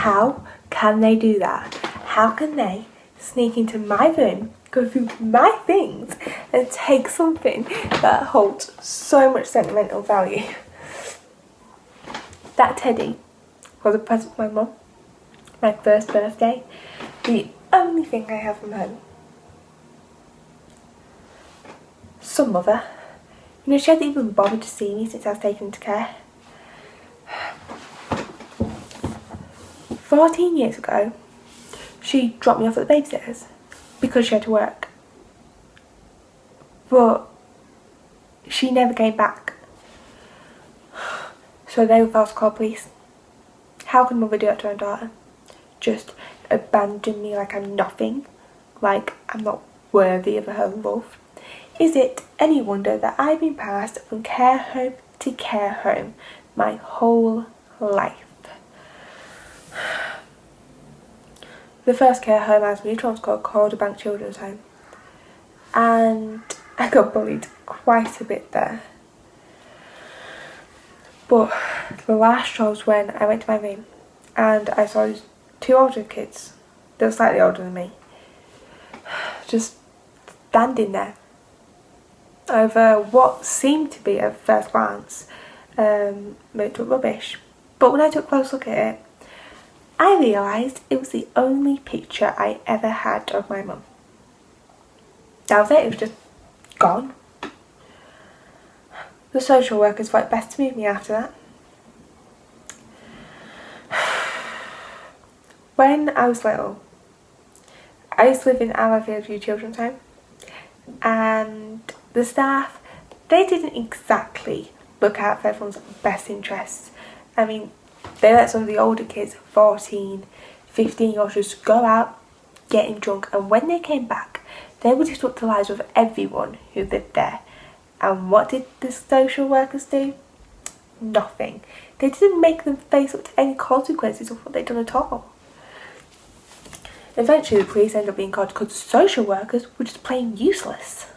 How can they do that? How can they sneak into my room, go through my things, and take something that holds so much sentimental value? That teddy was a present from my mum, my first birthday, the only thing I have from home. Some mother, she hasn't even bothered to see me since I was taken into care. 14 years ago, she dropped me off at the babysitter's because she had to work. But she never came back. So they were forced to call police. How can mother do that to her daughter? Just abandon me like I'm nothing, like I'm not worthy of her love? Is it any wonder that I've been passed from care home to care home my whole life? The first care home I was moved from was called Bank Children's Home, and I got bullied quite a bit there. But the last straw was when I went to my room and I saw these two older kids, they were slightly older than me, just standing there over what seemed to be, at first glance, made up rubbish. But when I took a close look at it, I realised it was the only picture I ever had of my mum. That was it, it was just gone. The social workers thought it best to move me after that. When I was little, I used to live in our View Children's Home, and the staff, they didn't exactly look out for everyone's best interests. I mean, they let some of the older kids, 14, 15-year-olds, just go out, getting drunk, and when they came back, they would disrupt the lives of everyone who lived there. And what did the social workers do? Nothing. They didn't make them face up to any consequences of what they'd done at all. Eventually the police ended up being called because the social workers were just plain useless.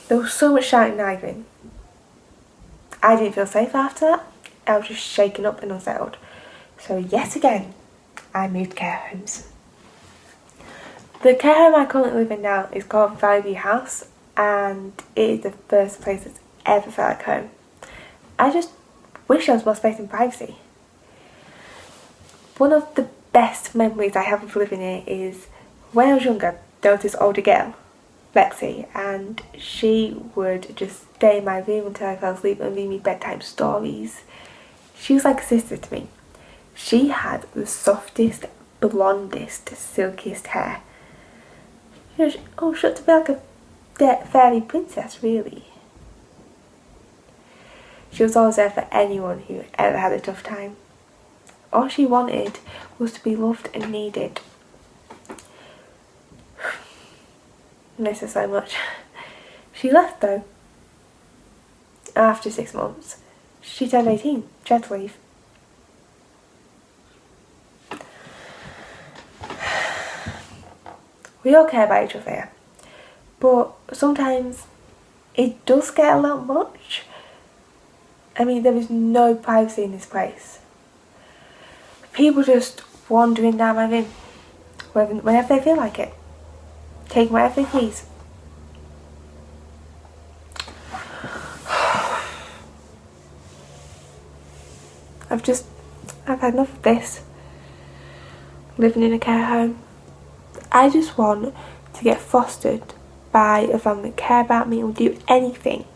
There was so much shouting and arguing. I didn't feel safe after that. I was just shaken up and unsettled. So yet again, I moved care homes. The care home I currently live in now is called Valley View House, and it is the first place that's ever felt like home. I just wish there was more space and privacy. One of the best memories I have of living here is when I was younger, there was this older girl, Lexi, and she would just stay in my room until I fell asleep and read me bedtime stories. She was like a sister to me. She had the softest, blondest, silkiest hair. She looked to be like a fairy princess, really. She was always there for anyone who ever had a tough time. All she wanted was to be loved and needed. I miss her so much. She left though. After 6 months, she turned 18. She had to leave. We all care about each other here, but sometimes it does get a little much. I mean, there is no privacy in this place. People just wandering down my room whenever they feel like it, taking whatever they please. I've had enough of this. Living in a care home. I just want to get fostered by a family that care about me and will do anything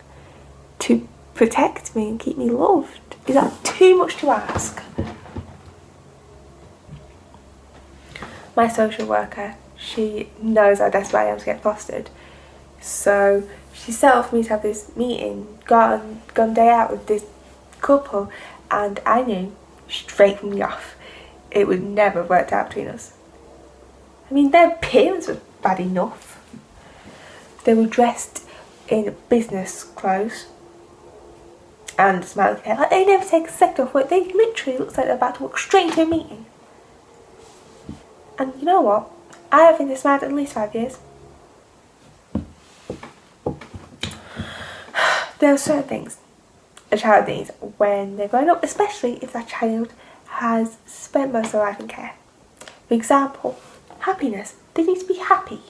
to protect me and keep me loved. Is that too much to ask? My social worker, she knows how desperate I am to get fostered. So she set up for me to have this meeting, gone day out with this couple, and I knew straight from the off it would never have worked out between us. I mean, their appearance was bad enough. They were dressed in business clothes and smiled hair. Like, they never take a second off work. They literally look like they're about to walk straight into a meeting. And you know what? I have been this mad at least 5 years. There are certain things a child needs when they're growing up, especially if that child has spent most of their life in care. For example, happiness. They need to be happy,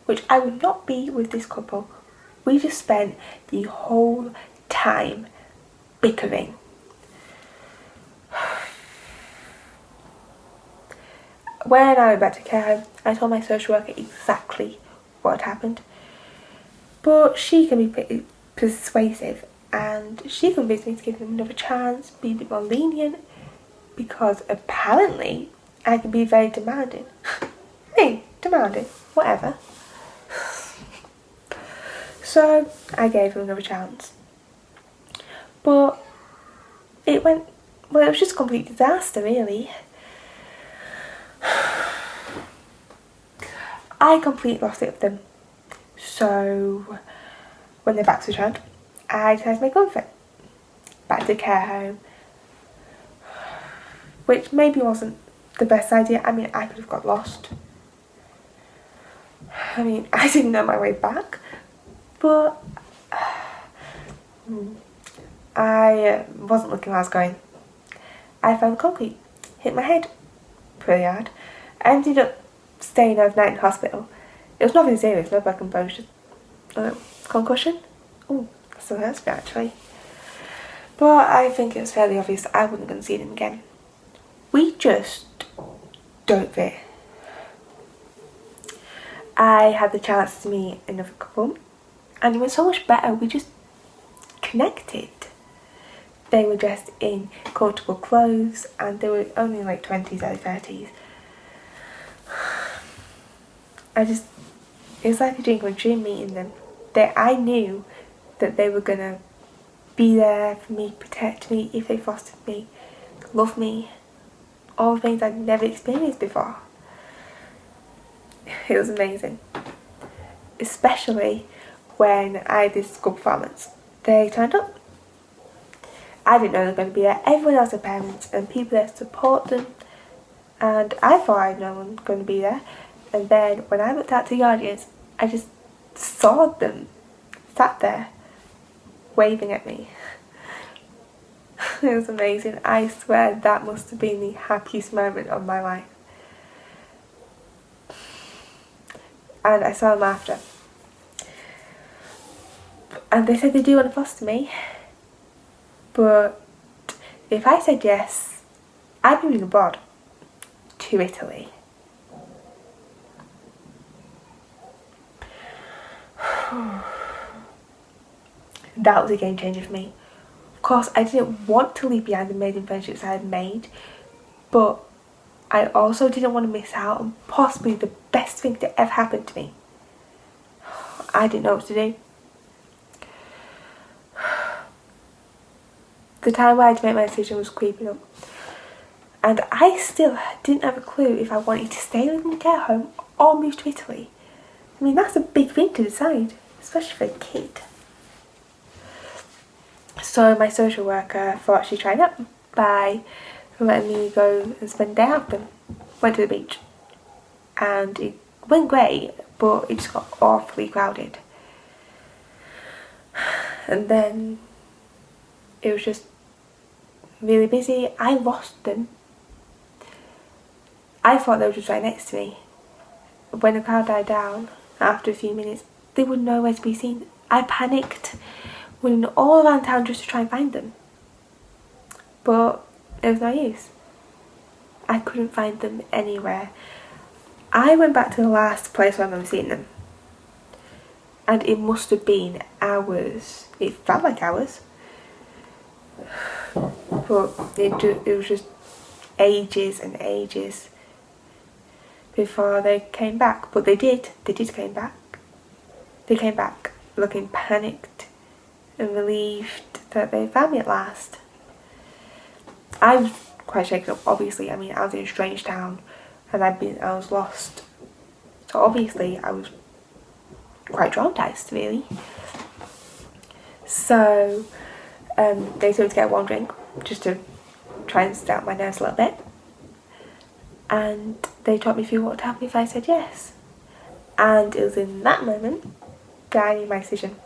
which I would not be with this couple. We just spent the whole time bickering. When I went back to care home, I told my social worker exactly what had happened. But she can be pretty persuasive, and she convinced me to give them another chance, be a bit more lenient, because apparently I can be very demanding. Me, demanding, whatever. So I gave them another chance. But it was just a complete disaster, really. I completely lost it with them. So when their backs were turned, I decided to make one for it. Back to care home. Which maybe wasn't the best idea. I mean, I could have got lost. I mean, I didn't know my way back. But I wasn't looking where I was going. I found concrete, hit my head pretty hard. I ended up staying overnight in hospital. It was nothing serious, no broken bones, just concussion. Oh, that still hurts me actually. But I think it was fairly obvious I wasn't going to see them again. We just don't fit. I had the chance to meet another couple, and it was so much better. We just connected. They were dressed in comfortable clothes, and they were only like 20s, early 30s. It was like a dream come true meeting them. I knew that they were gonna be there for me, protect me if they fostered me, love me, all the things I'd never experienced before. It was amazing. Especially when I did school performance. They turned up. I didn't know they were going to be there. Everyone else had parents and people there to support them. And I thought I'd no one going to be there. And then when I looked out to the audience, I just saw them sat there waving at me. It was amazing. I swear that must have been the happiest moment of my life. And I saw them after. And they said they do want to foster me. But if I said yes, I'd be moving abroad to Italy. That was a game changer for me. Of course, I didn't want to leave behind the amazing friendships I had made, but I also didn't want to miss out on possibly the best thing that ever happened to me. I didn't know what to do. The time where I had to make my decision was creeping up. And I still didn't have a clue if I wanted to stay in the care home or move to Italy. I mean, that's a big thing to decide, especially for a kid. So my social worker thought she'd try it up by letting me go and spend a day out with them. Went to the beach. And it went great, but it just got awfully crowded. And then it was just really busy. I lost them. I thought they were just right next to me. When the crowd died down, after a few minutes, they were nowhere to be seen. I panicked, running all around town just to try and find them. But it was no use. I couldn't find them anywhere. I went back to the last place where I remember seeing them. And it must have been hours. It felt like hours. But it was just ages and ages before they came back. But they did come back. They came back looking panicked and relieved that they found me at last. I was quite shaken up, obviously. I mean, I was in a strange town and I was lost. So obviously I was quite traumatised, really. So they told me to get one drink just to try and start my nerves a little bit. And they taught me through what would happen if I said yes. And it was in that moment that I made my decision.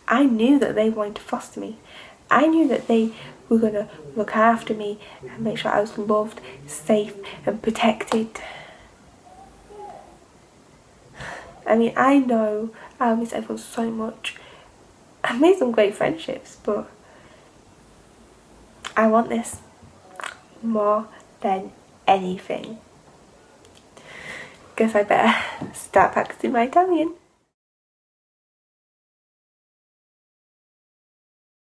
I knew that they wanted to foster me, I knew that they were going to look after me and make sure I was loved, safe and protected. I mean, I know I'll miss everyone so much. I've made some great friendships, but I want this more than anything. Guess I better start practicing my Italian.